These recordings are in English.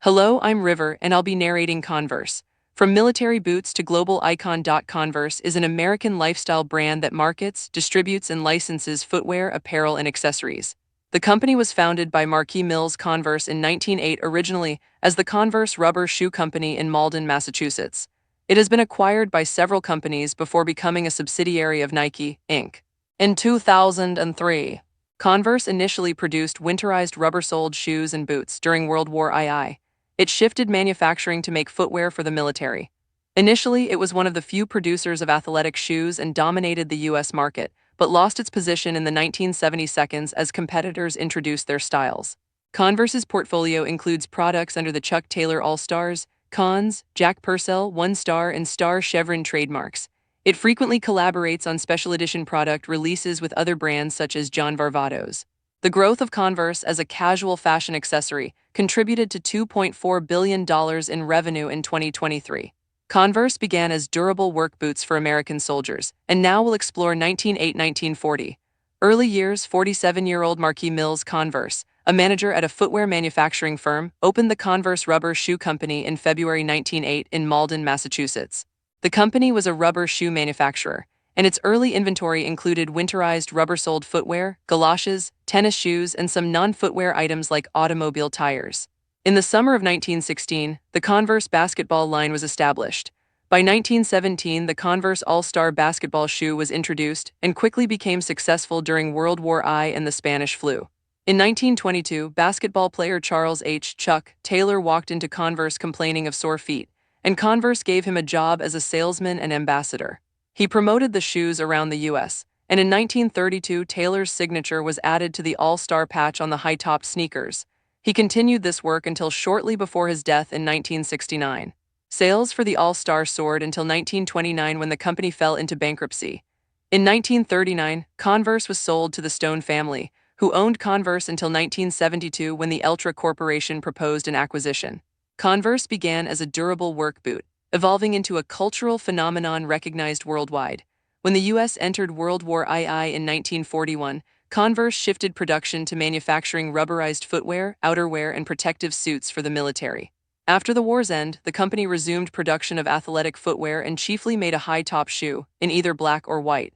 Hello, I'm River, and I'll be narrating Converse. From military boots to global icon. Converse is an American lifestyle brand that markets, distributes, and licenses footwear, apparel, and accessories. The company was founded by Marquis Mills Converse in 1908 originally as the Converse Rubber Shoe Company in Malden, Massachusetts. It has been acquired by several companies before becoming a subsidiary of Nike, Inc. In 2003, Converse initially produced winterized rubber-soled shoes and boots during World War II. It shifted manufacturing to make footwear for the military. Initially, it was one of the few producers of athletic shoes and dominated the U.S. market, but lost its position in the 1970s as competitors introduced their styles. Converse's portfolio includes products under the Chuck Taylor All-Stars, Cons, Jack Purcell, One Star, and Star Chevron trademarks. It frequently collaborates on special edition product releases with other brands such as John Varvatos. The growth of Converse as a casual fashion accessory contributed to $2.4 billion in revenue in 2023. Converse began as durable work boots for American soldiers, and now will explore 1908-1940. Early years, 47-year-old Marquis Mills Converse, a manager at a footwear manufacturing firm, opened the Converse Rubber Shoe Company in February 1908 in Malden, Massachusetts. The company was a rubber shoe manufacturer, and its early inventory included winterized rubber-soled footwear, galoshes, tennis shoes, and some non-footwear items like automobile tires. In the summer of 1916, the Converse basketball line was established. By 1917, the Converse All-Star basketball shoe was introduced and quickly became successful during World War I and the Spanish flu. In 1922, basketball player Charles H. Chuck Taylor walked into Converse complaining of sore feet, and Converse gave him a job as a salesman and ambassador. He promoted the shoes around the U.S., and in 1932, Taylor's signature was added to the All-Star patch on the high-topped sneakers. He continued this work until shortly before his death in 1969. Sales for the All-Star soared until 1929 when the company fell into bankruptcy. In 1939, Converse was sold to the Stone family, who owned Converse until 1972 when the Eltra Corporation proposed an acquisition. Converse began as a durable work boot, evolving into a cultural phenomenon recognized worldwide. When the U.S. entered World War II in 1941, Converse shifted production to manufacturing rubberized footwear, outerwear, and protective suits for the military. After the war's end, the company resumed production of athletic footwear and chiefly made a high-top shoe, in either black or white.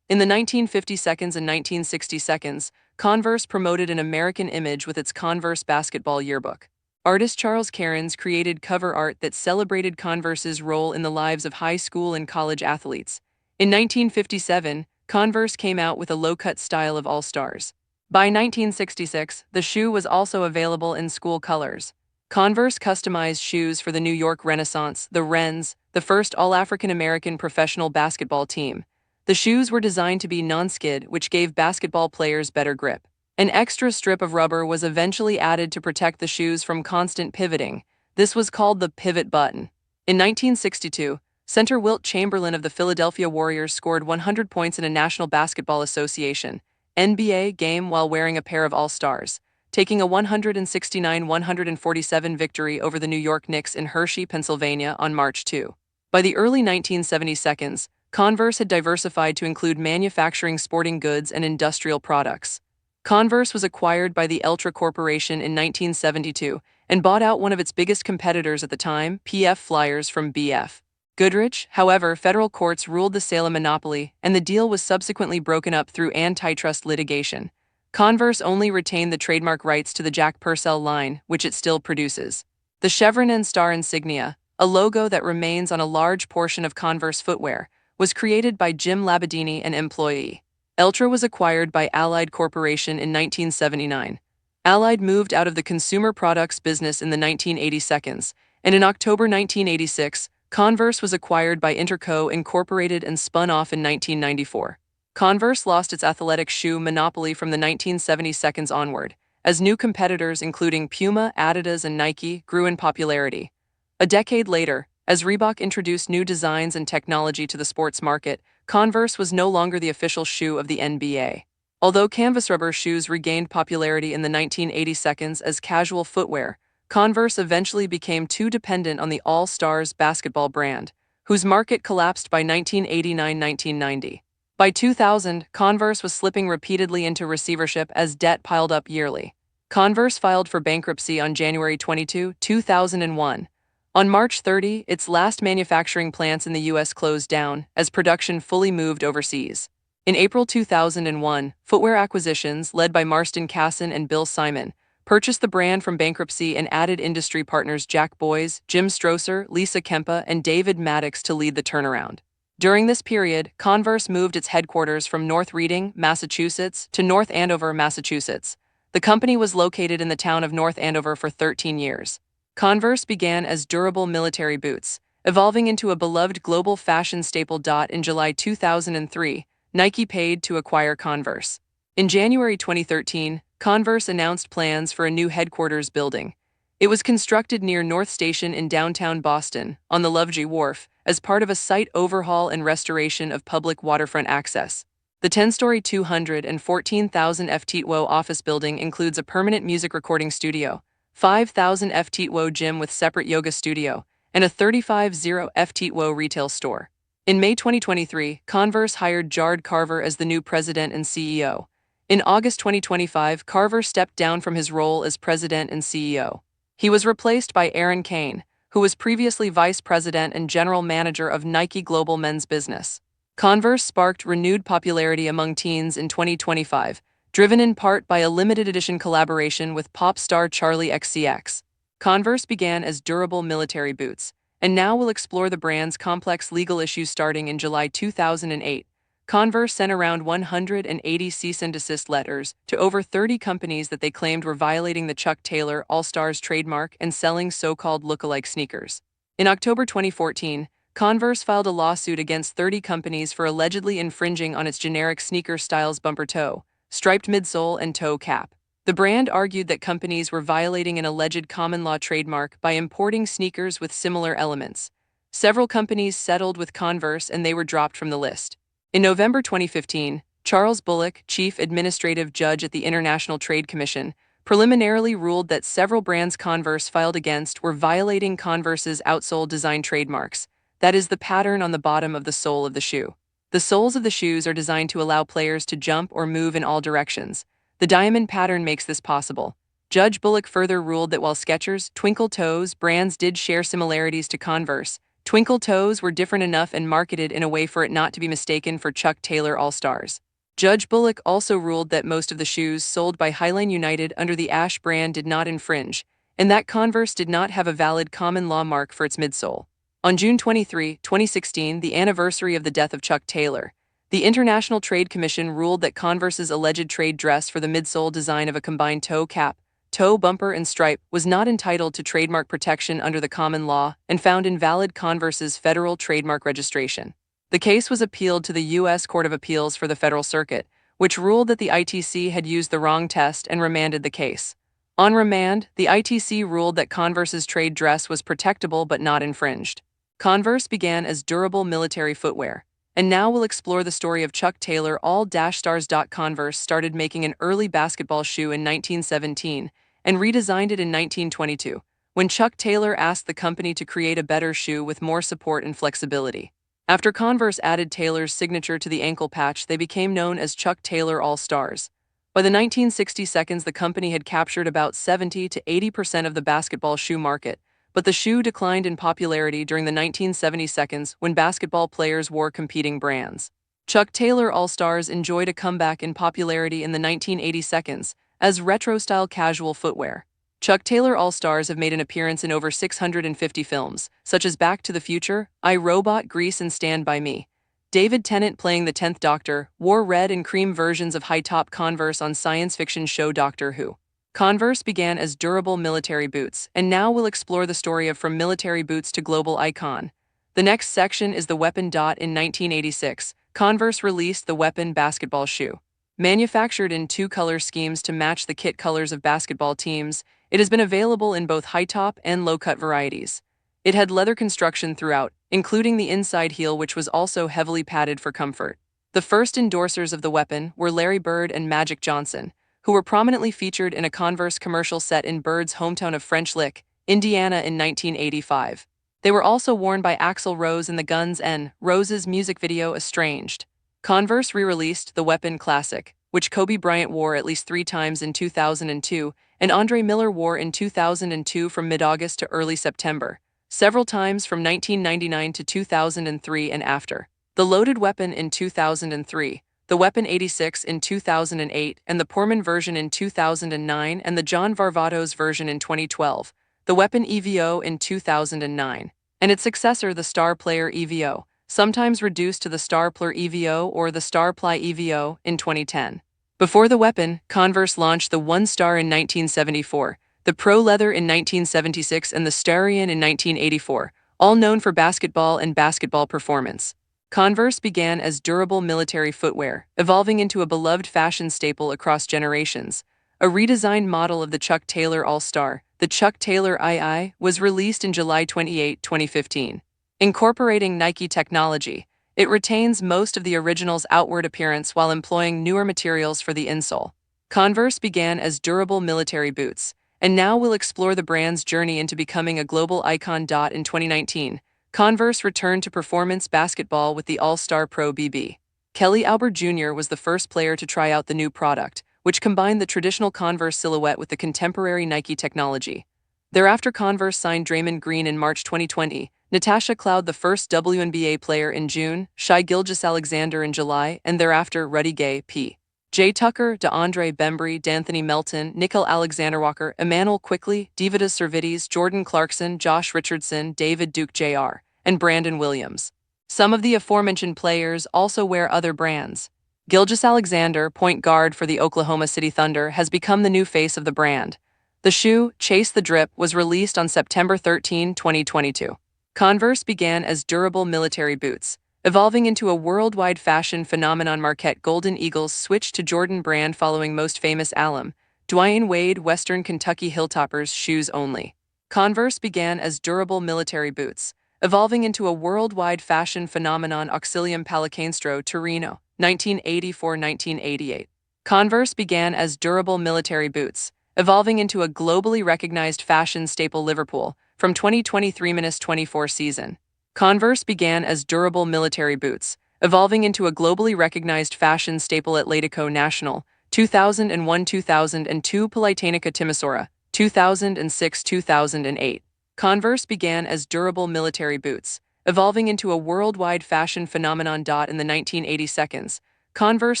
In the 1950s and 1960s, Converse promoted an American image with its Converse basketball yearbook. Artist Charles Cairns created cover art that celebrated Converse's role in the lives of high school and college athletes. In 1957, Converse came out with a low-cut style of All-Stars. By 1966, the shoe was also available in school colors. Converse customized shoes for the New York Renaissance, the Wrens, the first all-African-American professional basketball team. The shoes were designed to be non-skid, which gave basketball players better grip. An extra strip of rubber was eventually added to protect the shoes from constant pivoting. This was called the pivot button. In 1962, center Wilt Chamberlain of the Philadelphia Warriors scored 100 points in a National Basketball Association (NBA) game while wearing a pair of All-Stars, taking a 169-147 victory over the New York Knicks in Hershey, Pennsylvania on March 2. By the early 1970s, Converse had diversified to include manufacturing sporting goods and industrial products. Converse was acquired by the Eltra Corporation in 1972 and bought out one of its biggest competitors at the time, PF Flyers, from B.F. Goodrich. However, federal courts ruled the sale a monopoly, and the deal was subsequently broken up through antitrust litigation. Converse only retained the trademark rights to the Jack Purcell line, which it still produces. The chevron and star insignia, a logo that remains on a large portion of Converse footwear, was created by Jim Labadini, an employee. Eltra was acquired by Allied Corporation in 1979. Allied moved out of the consumer products business in the 1980s, and in October 1986, Converse was acquired by Interco Incorporated and spun off in 1994. Converse lost its athletic shoe monopoly from the 1970s onward, as new competitors including Puma, Adidas, and Nike grew in popularity. A decade later, as Reebok introduced new designs and technology to the sports market, Converse was no longer the official shoe of the NBA. Although canvas rubber shoes regained popularity in the 1980s as casual footwear, Converse eventually became too dependent on the All-Stars basketball brand, whose market collapsed by 1989-1990. By 2000, Converse was slipping repeatedly into receivership as debt piled up yearly. Converse filed for bankruptcy on January 22, 2001. On March 30, its last manufacturing plants in the U.S. closed down as production fully moved overseas. In April 2001, Footwear Acquisitions, led by Marston Casson and Bill Simon, purchased the brand from bankruptcy and added industry partners Jack Boys, Jim Strosser, Lisa Kempa, and David Maddox to lead the turnaround. During this period, Converse moved its headquarters from North Reading, Massachusetts, to North Andover, Massachusetts. The company was located in the town of North Andover for 13 years. Converse began as durable military boots, evolving into a beloved global fashion staple. In July 2003, Nike paid to acquire Converse. In January 2013, Converse announced plans for a new headquarters building. It was constructed near North Station in downtown Boston, on the Lovejoy Wharf, as part of a site overhaul and restoration of public waterfront access. The 10-story 214,000 ft office building includes a permanent music recording studio, 5,000 ft gym with separate yoga studio, and a 35,000 ft retail store. In May 2023, Converse hired Jard Carver as the new president and CEO. In August 2025, Carver stepped down from his role as president and CEO. He was replaced by Aaron Kane, who was previously vice president and general manager of Nike Global Men's Business. Converse sparked renewed popularity among teens in 2025, driven in part by a limited edition collaboration with pop star Charli XCX. Converse began as durable military boots, and now will explore the brand's complex legal issues. Starting in July 2008. Converse sent around 180 cease and desist letters to over 30 companies that they claimed were violating the Chuck Taylor All-Stars trademark and selling so-called lookalike sneakers. In October 2014, Converse filed a lawsuit against 30 companies for allegedly infringing on its generic sneaker styles bumper toe, striped midsole, and toe cap. The brand argued that companies were violating an alleged common law trademark by importing sneakers with similar elements. Several companies settled with Converse and they were dropped from the list. In November 2015, Charles Bullock, chief administrative judge at the International Trade Commission, preliminarily ruled that several brands Converse filed against were violating Converse's outsole design trademarks, that is, the pattern on the bottom of the sole of the shoe. The soles of the shoes are designed to allow players to jump or move in all directions. The diamond pattern makes this possible. Judge Bullock further ruled that while Skechers, Twinkle Toes brands did share similarities to Converse, Twinkle Toes were different enough and marketed in a way for it not to be mistaken for Chuck Taylor All-Stars. Judge Bullock also ruled that most of the shoes sold by Highline United under the Ash brand did not infringe, and that Converse did not have a valid common law mark for its midsole. On June 23, 2016, the anniversary of the death of Chuck Taylor, the International Trade Commission ruled that Converse's alleged trade dress for the midsole design of a combined toe cap, toe bumper, and stripe was not entitled to trademark protection under the common law and found invalid Converse's federal trademark registration. The case was appealed to the U.S. Court of Appeals for the Federal Circuit, which ruled that the ITC had used the wrong test and remanded the case. On remand, the ITC ruled that Converse's trade dress was protectable but not infringed. Converse began as durable military footwear, and now we'll explore the story of Chuck Taylor All-Stars. Converse started making an early basketball shoe in 1917 and redesigned it in 1922, when Chuck Taylor asked the company to create a better shoe with more support and flexibility. After Converse added Taylor's signature to the ankle patch, they became known as Chuck Taylor All-Stars. By the 1960s, the company had captured about 70 to 80% of the basketball shoe market, but the shoe declined in popularity during the 1970s when basketball players wore competing brands. Chuck Taylor All-Stars enjoyed a comeback in popularity in the 1980s as retro-style casual footwear. Chuck Taylor All-Stars have made an appearance in over 650 films, such as Back to the Future, I, Robot, Grease, and Stand By Me. David Tennant, playing the 10th Doctor, wore red and cream versions of high-top Converse on science fiction show Doctor Who. Converse began as durable military boots, and now we'll explore the story of from military boots to global icon. The next section is the weapon. In 1986, Converse released the Weapon basketball shoe. Manufactured in two color schemes to match the kit colors of basketball teams, it has been available in both high-top and low-cut varieties. It had leather construction throughout, including the inside heel, which was also heavily padded for comfort. The first endorsers of the Weapon were Larry Bird and Magic Johnson, who were prominently featured in a Converse commercial set in Bird's hometown of French Lick, Indiana in 1985. They were also worn by Axl Rose in the Guns N' Roses music video Estranged. Converse re-released the Weapon Classic, which Kobe Bryant wore at least 3 times in 2002 and Andre Miller wore in 2002 from mid-August to early September, several times from 1999 to 2003 and after. The loaded weapon in 2003, the Weapon 86 in 2008, and the Portman version in 2009, and the John Varvatos version in 2012, the Weapon EVO in 2009, and its successor, the Star Player EVO, sometimes reduced to the Star Player EVO or the Star Ply EVO, in 2010. Before the weapon, Converse launched the One Star in 1974, the Pro Leather in 1976, and the Starion in 1984, all known for basketball and basketball performance. Converse began as durable military footwear, evolving into a beloved fashion staple across generations. A redesigned model of the Chuck Taylor All-Star, the Chuck Taylor II, was released in July 28, 2015. Incorporating Nike technology, it retains most of the original's outward appearance while employing newer materials for the insole. Converse began as durable military boots, and now we'll explore the brand's journey into becoming a global icon. In 2019, Converse returned to performance basketball with the All-Star Pro BB. Kelly Oubre Jr. was the first player to try out the new product, which combined the traditional Converse silhouette with the contemporary Nike technology. Thereafter, Converse signed Draymond Green in March 2020, Natasha Cloud, the first WNBA player, in June, Shai Gilgeous-Alexander in July, and thereafter Rudy Gay, P. J. Tucker, DeAndre Bembry, D'Anthony Melton, Nickel Alexander-Walker, Emmanuel Quickley, Divitas Servidis, Jordan Clarkson, Josh Richardson, David Duke Jr., and Brandon Williams. Some of the aforementioned players also wear other brands. Gilgeous-Alexander, point guard for the Oklahoma City Thunder, has become the new face of the brand. The shoe, Chase the Drip, was released on September 13, 2022. Converse began as durable military boots, evolving into a worldwide fashion phenomenon. Marquette Golden Eagles switched to Jordan brand following most famous alum, Dwayne Wade Western Kentucky Hilltoppers shoes only. Converse began as durable military boots, evolving into a worldwide fashion phenomenon. Auxilium Pallacanestro Torino, 1984-1988. Converse began as durable military boots, evolving into a globally recognized fashion staple. Liverpool, from 2023-24 season. Converse began as durable military boots, evolving into a globally recognized fashion staple. Atletico Nacional, 2001-2002. Politehnica Timisoara, 2006-2008. Converse began as durable military boots, evolving into a worldwide fashion phenomenon. In the 1980s, Converse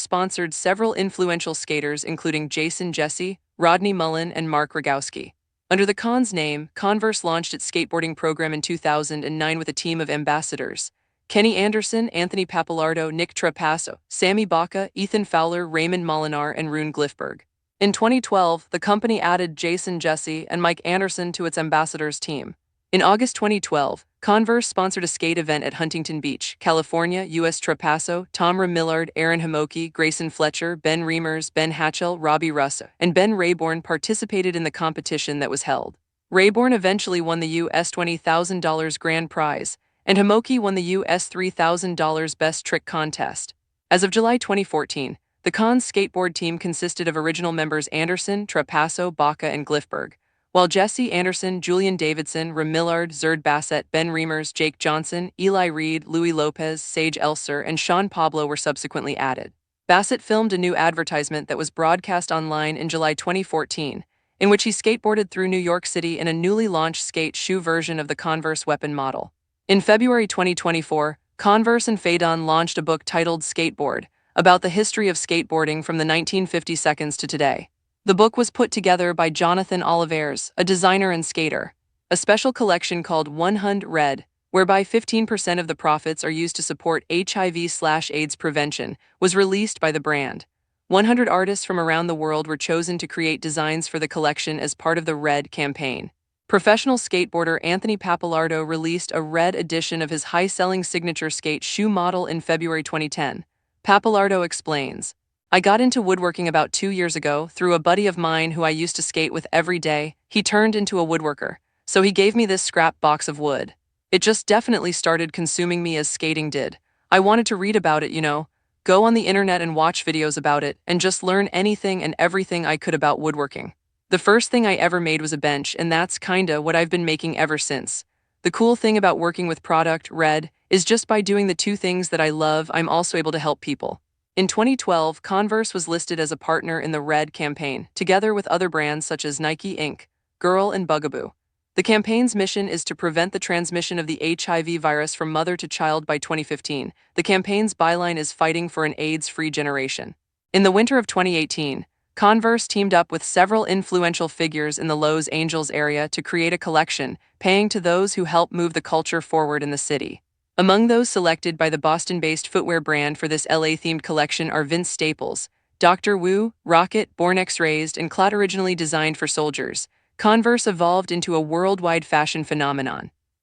sponsored several influential skaters including Jason Jesse, Rodney Mullen, and Mark Rogowski. Under the Cons name, Converse launched its skateboarding program in 2009 with a team of ambassadors: Kenny Anderson, Anthony Papalardo, Nick Trapasso, Sammy Baca, Ethan Fowler, Raymond Molinar, and Rune Glifberg. In 2012, the company added Jason Jesse and Mike Anderson to its ambassadors team. In August 2012, Converse sponsored a skate event at Huntington Beach, California. U.S. Trapasso, Tom Millard, Aaron Hamoki, Grayson Fletcher, Ben Reimers, Ben Hatchell, Robbie Russa, and Ben Rayborn participated in the competition that was held. Rayborn eventually won the U.S. $20,000 grand prize, and Hamoki won the U.S. $3,000 best trick contest. As of July 2014, the Cons skateboard team consisted of original members Anderson, Trapasso, Baca, and Glifberg, while Jesse Anderson, Julian Davidson, Millard, Zerd Bassett, Ben Reimers, Jake Johnson, Eli Reed, Louis Lopez, Sage Elser, and Sean Pablo were subsequently added. Bassett filmed a new advertisement that was broadcast online in July 2014, in which he skateboarded through New York City in a newly launched skate shoe version of the Converse weapon model. In February 2024, Converse and Phaidon launched a book titled Skateboard, about the history of skateboarding from the 1950s to today. The book was put together by Jonathan Oliveres, a designer and skater. A special collection called 100 Red, whereby 15% of the profits are used to support HIV/AIDS prevention, was released by the brand. 100 artists from around the world were chosen to create designs for the collection as part of the Red campaign. Professional skateboarder Anthony Papalardo released a red edition of his high-selling signature skate shoe model in February 2010. Papalardo explains, "I got into woodworking about 2 years ago through a buddy of mine who I used to skate with every day. He turned into a woodworker, so he gave me this scrap box of wood. It just definitely started consuming me as skating did. I wanted to read about it, go on the internet and watch videos about it, and just learn anything and everything I could about woodworking. The first thing I ever made was a bench, and that's kinda what I've been making ever since. The cool thing about working with product, Red, is just by doing the two things that I love, I'm also able to help people. In 2012, Converse was listed as a partner in the Red campaign, together with other brands such as Nike Inc., Girl, and Bugaboo. The campaign's mission is to prevent the transmission of the HIV virus from mother to child by 2015. The campaign's byline is fighting for an AIDS-free generation. In the winter of 2018, Converse teamed up with several influential figures in the Los Angeles area to create a collection, paying to those who help move the culture forward in the city. Among those selected by the Boston-based footwear brand for this LA-themed collection are Vince Staples, Dr. Wu, Rocket, Born X-Raised, and Cloud, originally designed for soldiers. Converse evolved into a worldwide fashion phenomenon.